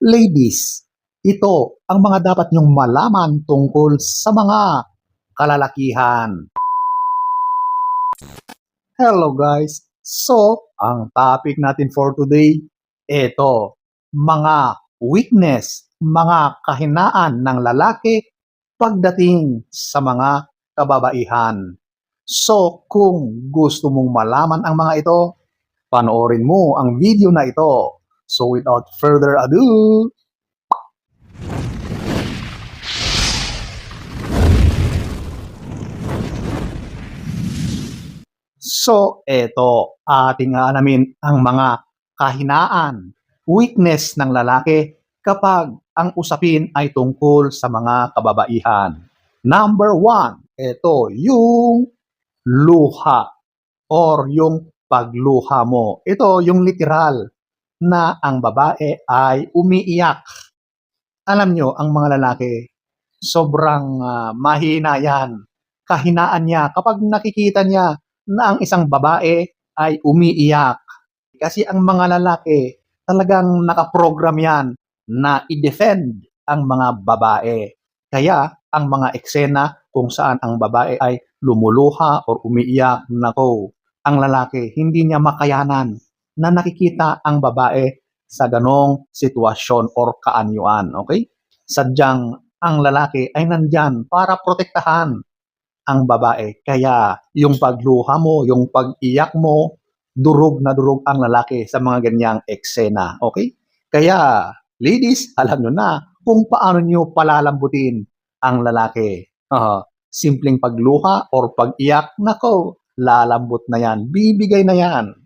Ladies, ito ang mga dapat niyong malaman tungkol sa mga kalalakihan. Hello guys! So, ang topic natin for today, ito, mga weakness, mga kahinaan ng lalaki pagdating sa mga kababaihan. So, kung gusto mong malaman ang mga ito, panoorin mo ang video na ito. So, without further ado, so, eto, ating aalamin ang mga kahinaan, weakness ng lalaki kapag ang usapin ay tungkol sa mga kababaihan. Number 1, ito, yung luha or yung pagluha mo. Ito, yung literal na ang babae ay umiiyak. Alam nyo, ang mga lalaki, sobrang mahina yan. Kahinaan niya kapag nakikita niya na ang isang babae ay umiiyak. Kasi ang mga lalaki talagang nakaprogram yan na i-defend ang mga babae. Kaya ang mga eksena kung saan ang babae ay lumuluha o umiiyak, nako, ang lalaki hindi niya makayanan na nakikita ang babae sa ganong sitwasyon or kaanyuan. Okay? Sadyang ang lalaki ay nandyan para protektahan ang babae. Kaya yung pagluha mo, yung pag-iyak mo, durog na durog ang lalaki sa mga ganyang eksena. Okay? Kaya, ladies, alam nyo na kung paano nyo palalambutin ang lalaki. Simpleng pagluha or pag-iyak, nako, lalambot na yan. Bibigay na yan.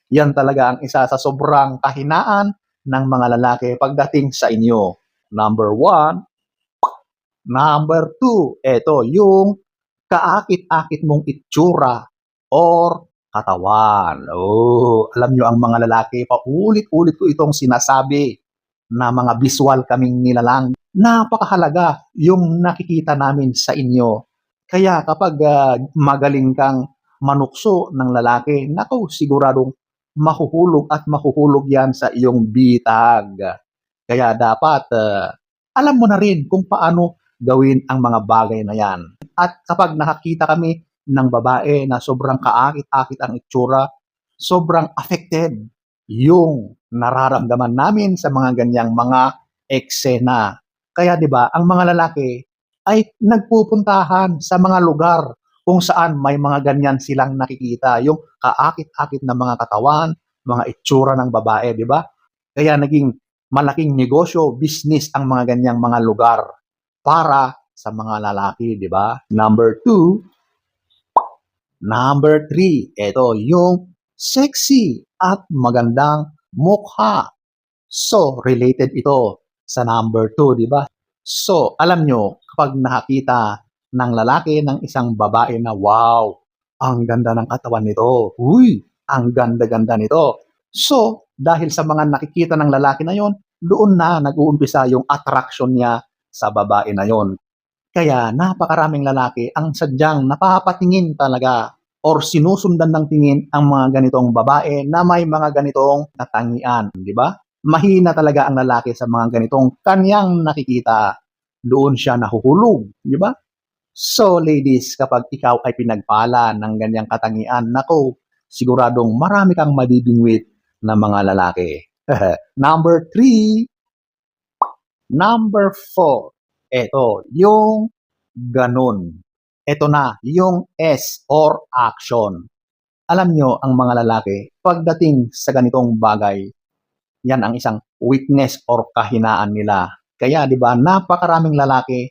Yan talaga ang isa sa sobrang kahinaan ng mga lalaki pagdating sa inyo. Number 1. Number 2, eto, yung kaakit-akit mong itsura or katawan. Oh, alam nyo ang mga lalaki, paulit-ulit ko itong sinasabi na mga visual kaming nilalang. Napakahalaga yung nakikita namin sa inyo. Kaya kapag magaling kang manukso ng lalaki, nako, siguradong mahuhulog yan sa iyong bitag. Kaya dapat alam mo na rin kung paano gawin ang mga bagay na yan. At kapag nakakita kami ng babae na sobrang kaakit-akit ang itsura, sobrang affected yung nararamdaman namin sa mga ganyang mga eksena. Kaya 'di ba, ang mga lalaki ay nagpupuntahan sa mga lugar kung saan may mga ganyan silang nakikita, yung kaakit-akit na mga katawan, mga itsura ng babae, 'di ba? Kaya naging malaking negosyo, business ang mga ganyang mga lugar para sa mga lalaki, di ba? Number 2, number 3, ito yung sexy at magandang mukha. So, related ito sa number 2, di ba? So, alam nyo, kapag nakakita ng lalaki ng isang babae na, wow, ang ganda ng katawan nito. Uy, ang ganda-ganda nito. So, dahil sa mga nakikita ng lalaki na yon, doon na nag-uumpisa yung attraction niya sa babae na yon. Kaya napakaraming lalaki ang sadyang napapatingin talaga or sinusundan ng tingin ang mga ganitong babae na may mga ganitong katangian, di ba? Mahina talaga ang lalaki sa mga ganitong kanyang nakikita. Doon siya nahuhulog, di ba? So ladies, kapag ikaw ay pinagpala ng ganyang katangian, nako, siguradong marami kang mabibingwit na mga lalaki. Number 3, number 4, eto, yung ganun. Eto na, yung S or action. Alam nyo, ang mga lalaki, pagdating sa ganitong bagay, yan ang isang weakness or kahinaan nila. Kaya, di ba, napakaraming lalaki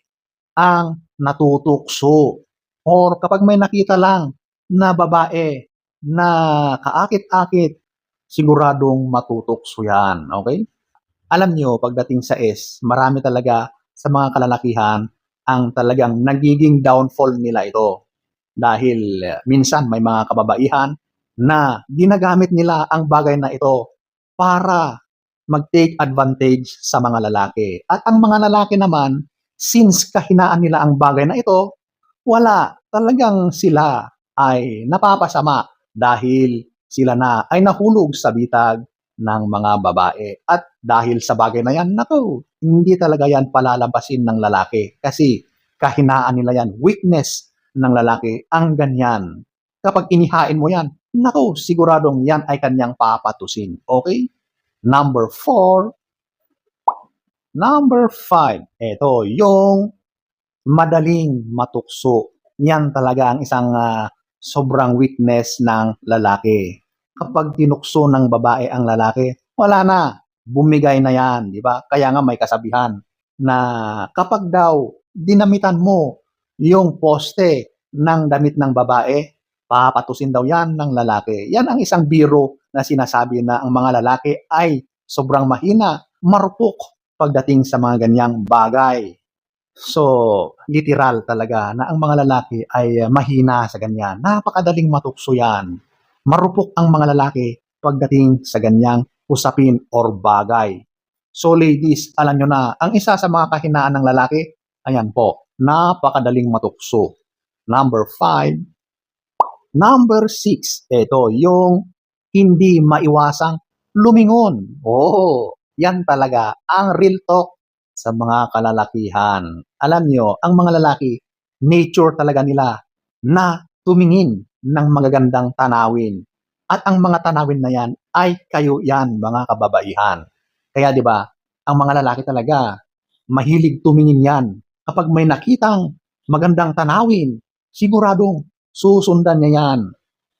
ang natutukso. Or kapag may nakita lang na babae na kaakit-akit, siguradong matutukso yan. Okay? Alam nyo, pagdating sa S, marami talaga sa mga kalalakihan ang talagang nagiging downfall nila ito. Dahil minsan may mga kababaihan na ginagamit nila ang bagay na ito para mag-take advantage sa mga lalaki. At ang mga lalaki naman, since kahinaan nila ang bagay na ito, wala. Talagang sila ay napapasama dahil sila na ay nahulog sa bitag ng mga babae. At dahil sa bagay na yan, naku, hindi talaga yan palalabasin ng lalaki. Kasi kahinaan nila yan, weakness ng lalaki, ang ganyan. Kapag inihain mo yan, naku, siguradong yan ay kanyang papatusin. Okay? Number 4. Number 5. Ito, yung madaling matukso. Yan talaga ang isang sobrang weakness ng lalaki. Kapag tinukso ng babae ang lalaki, wala na. Bumigay na yan, di ba? Kaya nga may kasabihan na kapag daw dinamitan mo yung poste ng damit ng babae, papatusin daw yan ng lalaki. Yan ang isang biro na sinasabi na ang mga lalaki ay sobrang mahina, marupok pagdating sa mga ganyang bagay. So, literal talaga na ang mga lalaki ay mahina sa ganyan. Napakadaling matukso yan. Marupok ang mga lalaki pagdating sa ganyang usapin or bagay. So ladies, alam nyo na, ang isa sa mga kahinaan ng lalaki, ayan po, napakadaling matukso. Number 5. Number 6, ito, yung hindi maiwasang lumingon. Oh, yan talaga ang real talk sa mga kalalakihan. Alam nyo, ang mga lalaki, nature talaga nila na tumingin ng magagandang tanawin. At ang mga tanawin na yan ay kayo yan, mga kababaihan. Kaya di ba, ang mga lalaki talaga, mahilig tumingin yan. Kapag may nakitang magandang tanawin, siguradong susundan niya yan.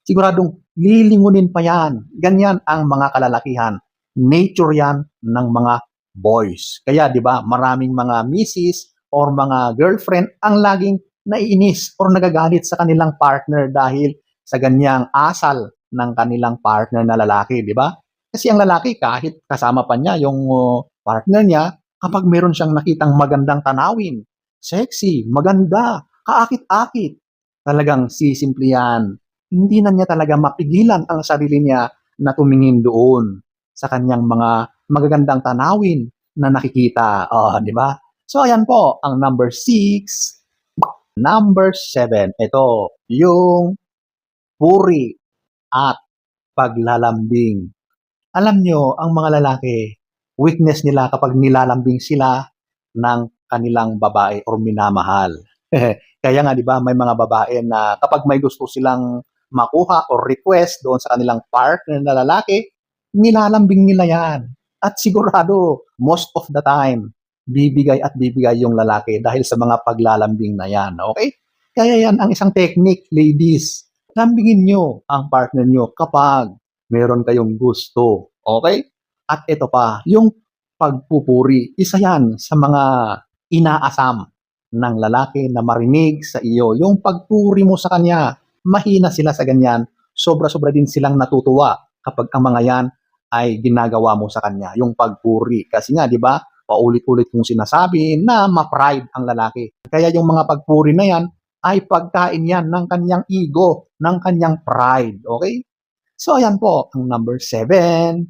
Siguradong lilingunin pa yan. Ganyan ang mga kalalakihan. Nature yan ng mga boys. Kaya 'di ba, maraming mga misis or mga girlfriend ang laging naiinis or nagagalit sa kanilang partner dahil sa ganyang asal ng kanilang partner na lalaki, 'di ba? Kasi ang lalaki kahit kasama pa niya yung partner niya, kapag meron siyang nakitang magandang tanawin, sexy, maganda, kaakit-akit, talagang sisimple yan. Hindi na niya talaga mapigilan ang sarili niya na tumingin doon sa kanyang mga magagandang tanawin na nakikita. Oh, di ba? So, ayan po, ang number 6. Number 7, ito, yung puri at paglalambing. Alam nyo, ang mga lalaki, weakness nila kapag nilalambing sila ng kanilang babae or minamahal. Kaya nga, di ba, may mga babae na kapag may gusto silang makuha or request doon sa kanilang partner na lalaki, nilalambing nila yan. At sigurado, most of the time, bibigay at bibigay yung lalaki dahil sa mga paglalambing na yan. Okay? Kaya yan ang isang technique, ladies. Lambingin nyo ang partner nyo kapag meron kayong gusto. Okay? At ito pa, yung pagpupuri, isa yan sa mga inaasam ng lalaki na marinig sa iyo. Yung pagpuri mo sa kanya, mahina sila sa ganyan. Sobra-sobra din silang natutuwa kapag ang mga yan ay ginagawa mo sa kanya, yung pagpuri. Kasi nga, di ba, paulit-ulit kong sinasabi na ma-pride ang lalaki. Kaya yung mga pagpuri na yan ay pagkain yan ng kanyang ego, ng kanyang pride. Okay? So, ayan po, ang number 7.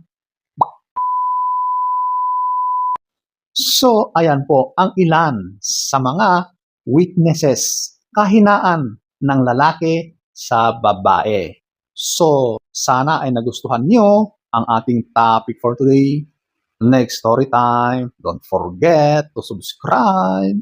So, ayan po, ang ilan sa mga weaknesses, kahinaan ng lalaki sa babae. So, sana ay nagustuhan nyo ang ating topic for today. Next story time. Don't forget to subscribe.